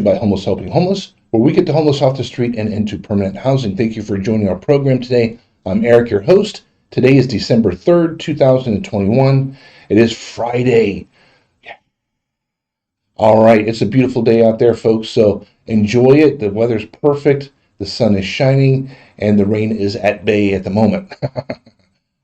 by Homeless Helping Homeless, where we get the homeless off the street and into permanent housing. Thank you for joining our program today. I'm Eric, your host. Today is December 3rd, 2021. It is Friday. Yeah. All right, it's a beautiful day out there, folks, so enjoy it. The weather's perfect, the sun is shining, and the rain is at bay at the moment.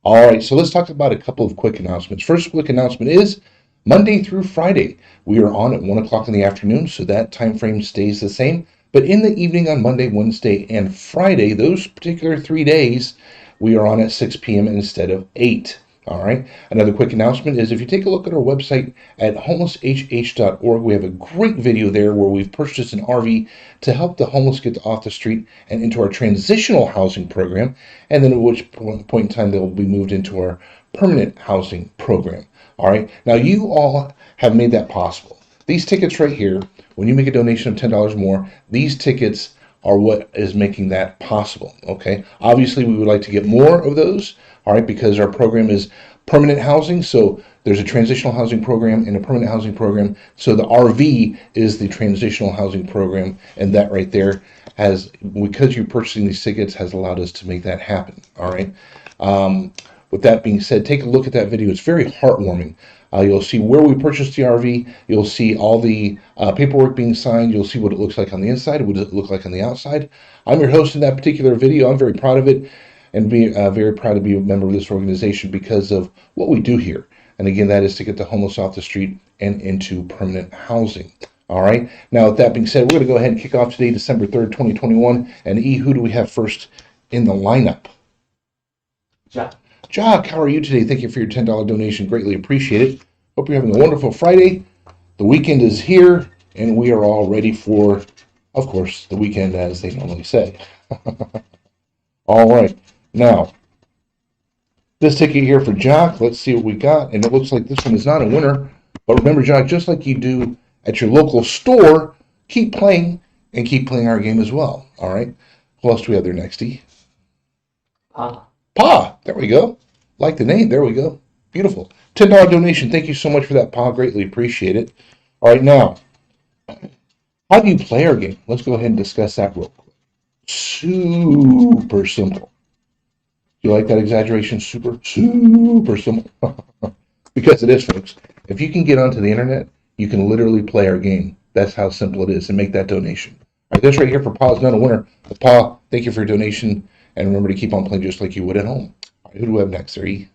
All right, so let's talk about a couple of quick announcements. First quick announcement is Monday through Friday, we are on at 1 o'clock in the afternoon, so that time frame stays the same. But in the evening on Monday, Wednesday, and Friday, those particular 3 days, we are on at 6 p.m. instead of 8. All right. Another quick announcement is if you take a look at our website at homelesshh.org, we have a great video there where we've purchased an RV to help the homeless get off the street and into our transitional housing program, and then at which point in time they will be moved into our permanent housing program. All right. Now, you all have made that possible. These tickets right here, when you make a donation of $10 more, these tickets are what is making that possible. Okay. Obviously, we would like to get more of those. All right. Because our program is permanent housing. So there's a transitional housing program and a permanent housing program. So the RV is the transitional housing program. And that right there has, because you're purchasing these tickets, has allowed us to make that happen. All right. With that being said, take a look at that video. It's very heartwarming. You'll see where we purchased the RV. You'll see all the paperwork being signed. You'll see what it looks like on the inside. What does it look like on the outside? I'm your host in that particular video. I'm very proud of it and very proud to be a member of this organization because of what we do here. And again, that is to get the homeless off the street and into permanent housing. All right. Now, with that being said, we're going to go ahead and kick off today, December 3rd, 2021. And who do we have first in the lineup? Jock, how are you today? Thank you for your $10 donation. Greatly appreciate it. Hope you're having a wonderful Friday. The weekend is here, and we are all ready for, of course, the weekend, as they normally say. All right. Now, this ticket here for Jock, let's see what we got. And it looks like this one is not a winner. But remember, Jock, just like you do at your local store, keep playing and keep playing our game as well. All right. Who else do we have there next, E? Pa, there we go. Like the name, there we go. Beautiful. $10 donation. Thank you so much for that, Pa. Greatly appreciate it. All right, now, how do you play our game? Let's go ahead and discuss that real quick. Super simple. Do you like that exaggeration? Super simple. Because it is, folks. If you can get onto the internet, you can literally play our game. That's how simple it is, and make that donation. All right, this right here for Pa is not a winner. But Pa, thank you for your donation. And remember to keep on playing just like you would at home. All right, who do we have next there, E?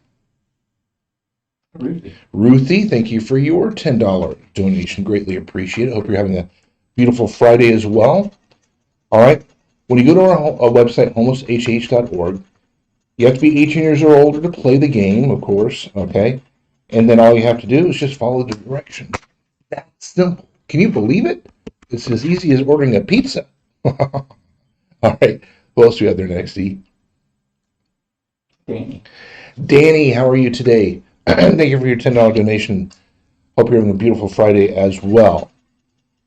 Ruthie, thank you for your $10 donation. Greatly appreciate it. Hope you're having a beautiful Friday as well. All right. When you go to our website, homelesshh.org, you have to be 18 years or older to play the game, of course. Okay. And then all you have to do is just follow the direction. That's simple. Can you believe it? It's as easy as ordering a pizza. All right. Who else do we have there next, E? Danny, how are you today? Thank you for your $10 donation. Hope you're having a beautiful Friday as well.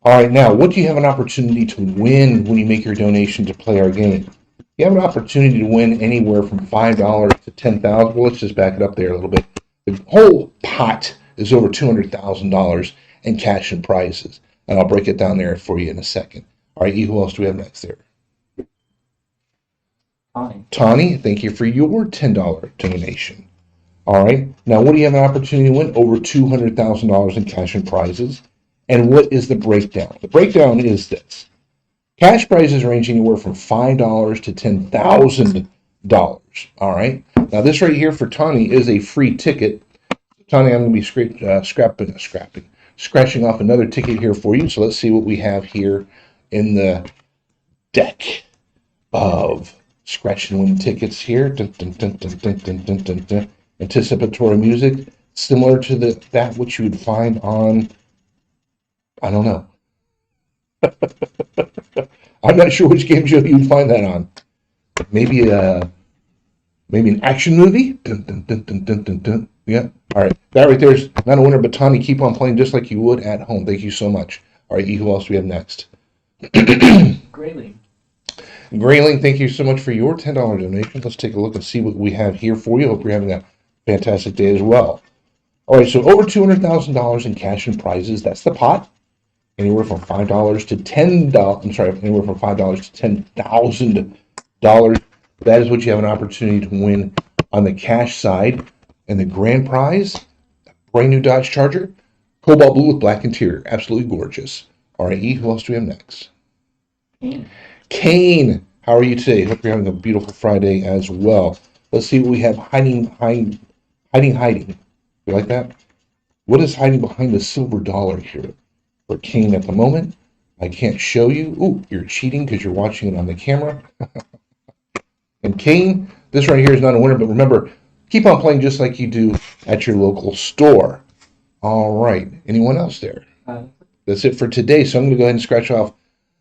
All right, now, what do you have an opportunity to win when you make your donation to play our game? You have an opportunity to win anywhere from $5 to $10,000. Well, let's just back it up there a little bit. The whole pot is over $200,000 in cash and prizes. And I'll break it down there for you in a second. All right, E, who else do we have next there? Tawny, thank you for your $10 donation. All right. Now, what do you have an opportunity to win? Over $200,000 in cash and prizes. And what is the breakdown? The breakdown is this. Cash prizes range anywhere from $5 to $10,000. All right. Now, this right here for Tawny is a free ticket. Tawny, I'm going to be scratching off another ticket here for you. So let's see what we have here in the deck of scratch and win tickets here. Dun, dun, dun, dun, dun, dun, dun, dun, dun. Anticipatory music, similar to that which you would find on, I don't know. I'm not sure which game show you'd find that on. Maybe an action movie. Dun, dun, dun, dun, dun, dun, dun. Yeah. All right. That right there is not a winner, but Tawny, keep on playing just like you would at home. Thank you so much. All right, E, who else do we have next? Grayling, thank you so much for your $10 donation. Let's take a look and see what we have here for you. Hope you're having a fantastic day as well. All right, so over $200,000 in cash and prizes. That's the pot. anywhere from $5 to $10. I'm sorry, anywhere from $5 to $10,000. That is what you have an opportunity to win on the cash side. And the grand prize, brand new Dodge Charger, cobalt blue with black interior, absolutely gorgeous. All right, E, who else do we have next? Kane, how are you today? Hope you're having a beautiful Friday as well. Let's see what we have hiding. You like that? What is hiding behind the silver dollar here for Kane at the moment? I can't show you. Ooh, you're cheating because you're watching it on the camera. And Kane, this right here is not a winner, but remember, keep on playing just like you do at your local store. All right. Anyone else there? That's it for today. So I'm going to go ahead and scratch off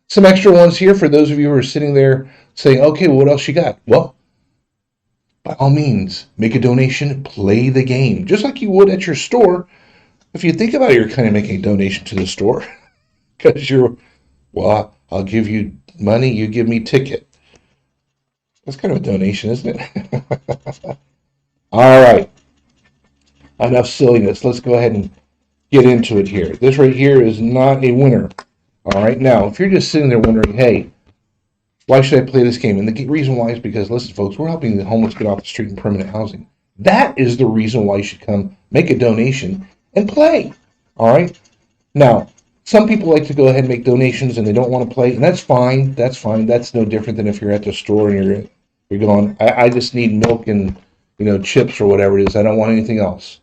some extra ones here for those of you who are sitting there saying, okay, well, what else you got? Well, by all means, make a donation, play the game, just like you would at your store. If you think about it, you're kind of making a donation to the store because well, I'll give you money, you give me ticket. That's kind of a donation, isn't it? All right. Enough silliness. Let's go ahead and get into it here. This right here is not a winner. All right. Now, if you're just sitting there wondering, hey, why should I play this game? And the reason why is because, listen, folks, we're helping the homeless get off the street in permanent housing. That is the reason why you should come make a donation and play. All right. Now, some people like to go ahead and make donations and they don't want to play, and that's fine. That's fine. That's no different than if you're at the store and you're going, I just need milk and chips or whatever it is. I don't want anything else.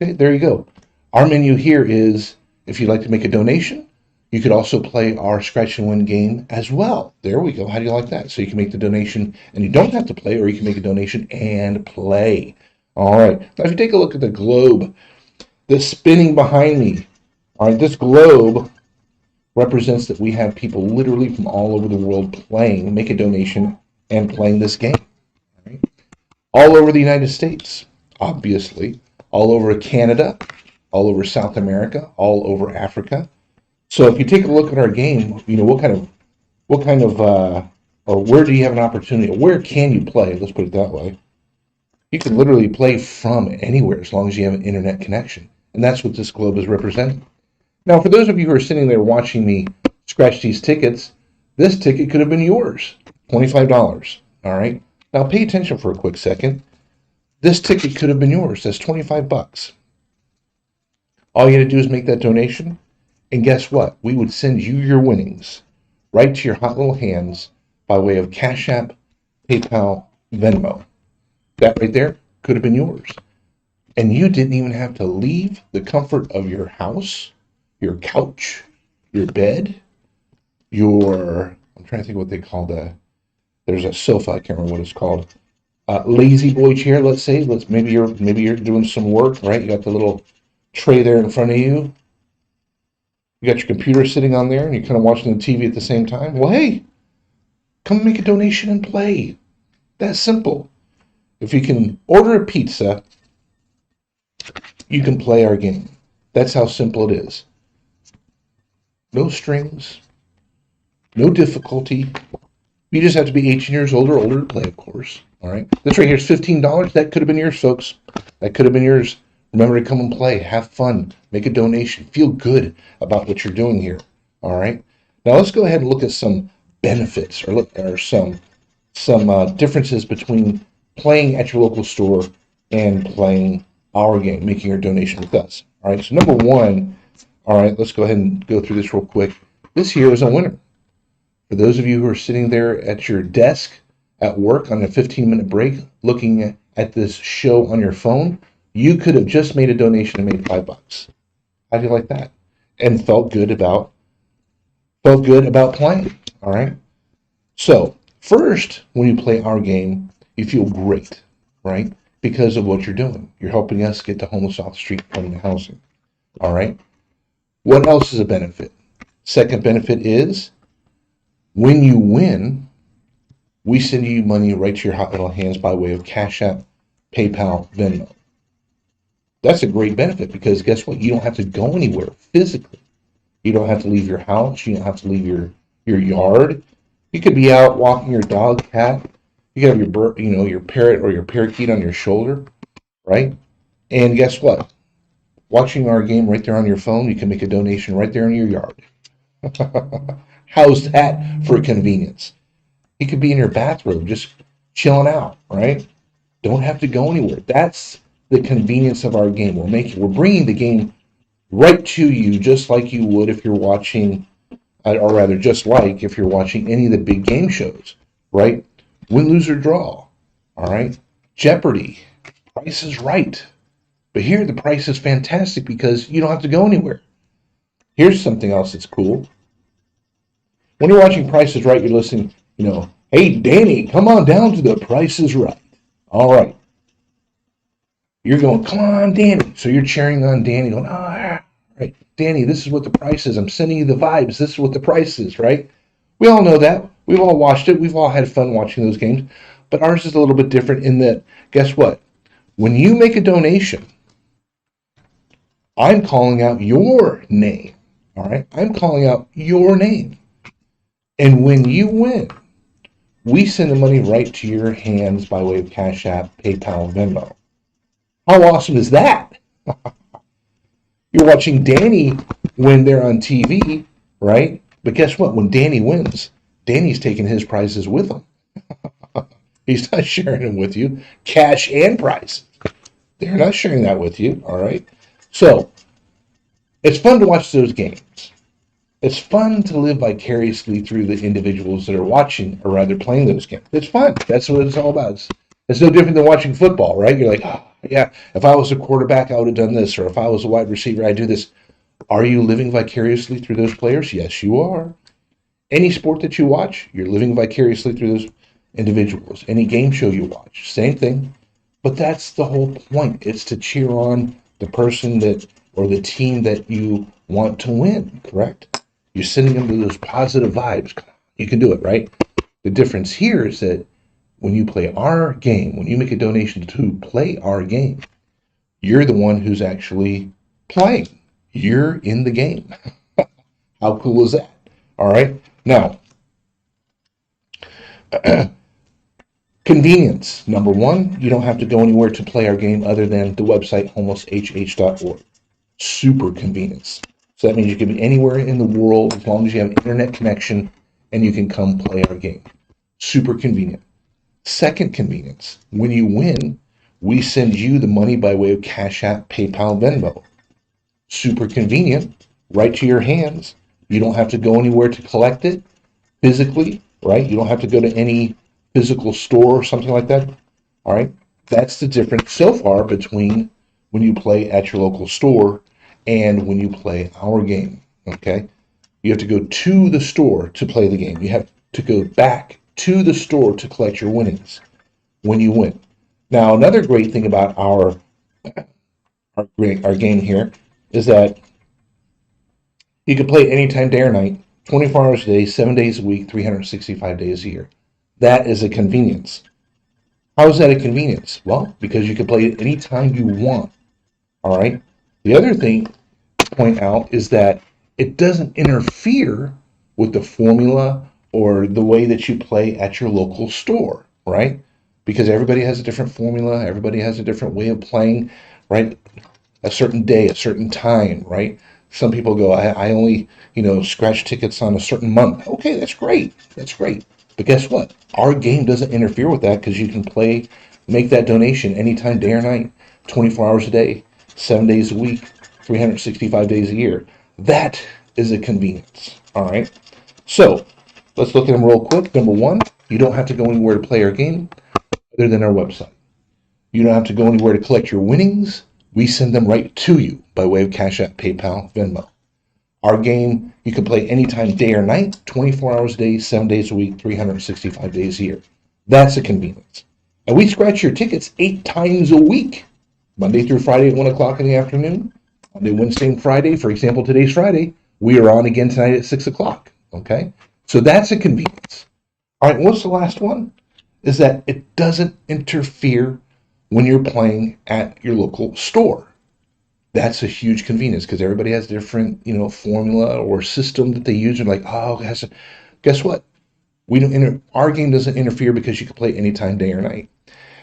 Okay, there you go. Our menu here is, if you'd like to make a donation, you could also play our Scratch and Win game as well. There we go. How do you like that? So you can make the donation and you don't have to play, or you can make a donation and play. All right. Now, if you take a look at the globe that's spinning behind me, all right, this globe represents that we have people literally from all over the world playing, make a donation, and playing this game. All right? All over the United States, obviously, all over Canada, all over South America, all over Africa. So if you take a look at our game, or where do you have an opportunity, or where can you play? Let's put it that way. You can literally play from anywhere as long as you have an internet connection. And that's what this globe is representing. Now, for those of you who are sitting there watching me scratch these tickets, this ticket could have been yours, $25. All right. Now, pay attention for a quick second. This ticket could have been yours. That's $25. All you got to do is make that donation. And guess what? We would send you your winnings right to your hot little hands by way of Cash App, PayPal, Venmo. That right there could have been yours. And you didn't even have to leave the comfort of your house, your couch, your bed, I'm trying to think what they call there's a sofa, I can't remember what it's called. Lazy boy chair, let's say. Maybe you're doing some work, right? You got the little tray there in front of you. You got your computer sitting on there and you're kind of watching the TV at the same time. Well, hey, come make a donation and play. That's simple. If you can order a pizza, you can play our game. That's how simple it is. No strings, no difficulty. You just have to be 18 years old or older to play, of course. All right. This right here is $15. That could have been yours, folks. That could have been yours. Remember to come and play. Have fun. Make a donation. Feel good about what you're doing here. All right. Now let's go ahead and look at some benefits or some differences between playing at your local store and playing our game, making your donation with us. All right. So number one, all right, let's go ahead and go through this real quick. This here is a winner. For those of you who are sitting there at your desk at work on a 15-minute break looking at this show on your phone, you could have just made a donation and made $5. How do you like that? And felt good about playing. All right. So first, when you play our game, you feel great, right? Because of what you're doing. You're helping us get the homeless off the street from the housing. All right. What else is a benefit? Second benefit is when you win, we send you money right to your hot little hands by way of Cash App, PayPal, Venmo. That's a great benefit because guess what? You don't have to go anywhere physically. You don't have to leave your house. You don't have to leave your yard. You could be out walking your dog, cat. You could have your parrot or your parakeet on your shoulder, right? And guess what? Watching our game right there on your phone, you can make a donation right there in your yard. How's that for convenience? You could be in your bathrobe just chilling out, right? Don't have to go anywhere. That's the convenience of our game. We're bringing the game right to you, just like you would if you're watching, or rather, just like if you're watching any of the big game shows, right? Win, lose, or draw. All right. Jeopardy. Price is Right. But here the price is fantastic because you don't have to go anywhere. Here's something else that's cool. When you're watching Price is Right, you're listening, hey, Danny, come on down to the Price is Right. All right. You're going, come on, Danny. So you're cheering on Danny, going, right. Danny, this is what the price is. I'm sending you the vibes. This is what the price is, right? We all know that. We've all watched it. We've all had fun watching those games. But ours is a little bit different in that, guess what? When you make a donation, I'm calling out your name. All right? I'm calling out your name. And when you win, we send the money right to your hands by way of Cash App, PayPal, Venmo. How awesome is that? You're watching Danny when they're on TV, right? But guess what? When Danny wins, Danny's taking his prizes with him. He's not sharing them with you, cash and prize. They're not sharing that with you, all right? So it's fun to watch those games. It's fun to live vicariously through the individuals that are watching, or rather playing those games. It's fun. That's what it's all about. It's no different than watching football, right? You're like, yeah, if I was a quarterback, I would have done this, or if I was a wide receiver, I'd do this. Are you living vicariously through those players? Yes, you are. Any sport that you watch, you're living vicariously through those individuals. Any game show you watch, same thing. But that's the whole point. It's to cheer on the person that, or the team that you want to win, correct? You're sending them to those positive vibes. You can do it, right? The difference here is that when you play our game, when you make a donation to play our game, you're the one who's actually playing. You're in the game. How cool is that? All right. Now, convenience. Number one, you don't have to go anywhere to play our game other than the website homosHH.org. Super convenience. So that means you can be anywhere in the world as long as you have an internet connection and you can come play our game. Super convenient. Second convenience. When you win, we send you the money by way of Cash App, PayPal, Venmo. Super convenient. Right to your hands. You don't have to go anywhere to collect it physically, right? You don't have to go to any physical store or something like that. All right. That's the difference so far between when you play at your local store and when you play our game. Okay. You have to go to the store to play the game. You have to go back to the store to collect your winnings when you win. Now, another great thing about our game here is that you can play anytime, day or night, 24 hours a day, 7 days a week, 365 days a year. That is a convenience. How is that a convenience? Well, because you can play it anytime you want. All right. The other thing to point out is that it doesn't interfere with the formula or the way that you play at your local store, right? Because everybody has a different formula, everybody has a different way of playing, right? A certain day, a certain time, right? Some people go, I only, scratch tickets on a certain month. Okay, that's great. That's great. But guess what? Our game doesn't interfere with that because you can play, make that donation anytime, day or night, 24 hours a day, 7 days a week, 365 days a year. That is a convenience. All right. So let's look at them real quick. Number one, you don't have to go anywhere to play our game other than our website. You don't have to go anywhere to collect your winnings. We send them right to you by way of Cash App, PayPal, Venmo. Our game, you can play anytime, day or night, 24 hours a day, 7 days a week, 365 days a year. That's a convenience. And we scratch your tickets 8 times a week, Monday through Friday at 1 o'clock in the afternoon. Monday, Wednesday, and Friday. For example, today's Friday. We are on again tonight at 6 o'clock. Okay? So that's a convenience. All right, what's the last one? Is that it doesn't interfere when you're playing at your local store. That's a huge convenience because everybody has different, formula or system that they use. And like, guess what? Our game doesn't interfere because you can play anytime, day or night.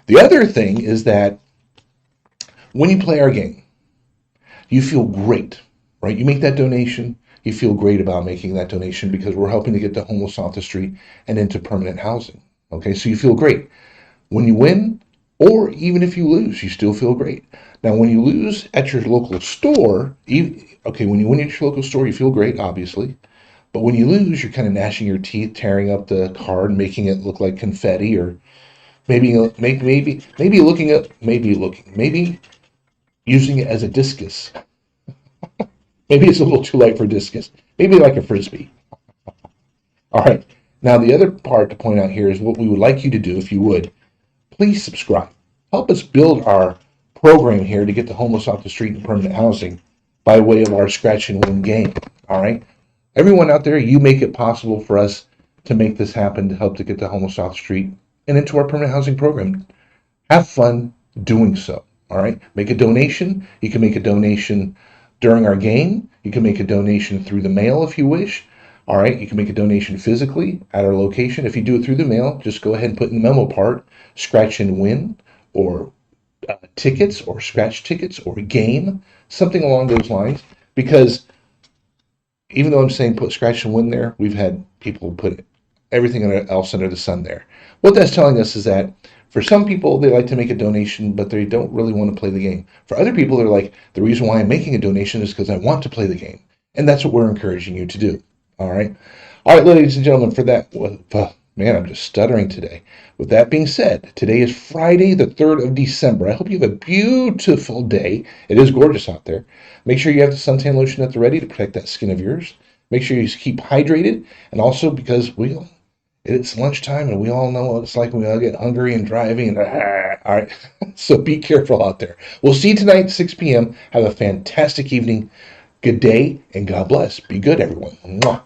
The other thing is that when you play our game, you feel great, right? You make that donation, you feel great about making that donation because we're helping to get the homeless off the street and into permanent housing. Okay, so you feel great. When you win, or even if you lose, you still feel great. Now, when you lose at your local store, when you win at your local store, you feel great, obviously. But when you lose, you're kind of gnashing your teeth, tearing up the card, making it look like confetti, or maybe using it as a discus. Maybe it's a little too light for discus. Maybe like a frisbee. All right. Now, the other part to point out here is what we would like you to do, if you would, please subscribe. Help us build our program here to get the homeless off the street and permanent housing by way of our scratch and win game. All right. Everyone out there, you make it possible for us to make this happen to help to get the homeless off the street and into our permanent housing program. Have fun doing so. All right. Make a donation. You can make a donation during our game. You can make a donation through the mail if you wish. All right. You can make a donation physically at our location. If you do it through the mail, just go ahead and put in the memo part scratch and win or tickets or scratch tickets or game, something along those lines. Because even though I'm saying put scratch and win there, we've had people put everything else under the sun there. What that's telling us is that for some people, they like to make a donation, but they don't really want to play the game. For other people, they're like, the reason why I'm making a donation is because I want to play the game. And that's what we're encouraging you to do. All right. All right, ladies and gentlemen, for that, man, I'm just stuttering today. With that being said, today is Friday, the 3rd of December. I hope you have a beautiful day. It is gorgeous out there. Make sure you have the suntan lotion at the ready to protect that skin of yours. Make sure you keep hydrated. And also because it's lunchtime and we all know what it's like when we all get hungry and driving. All right. So be careful out there. We'll see you tonight at 6 p.m. Have a fantastic evening. Good day and God bless. Be good, everyone. Mwah.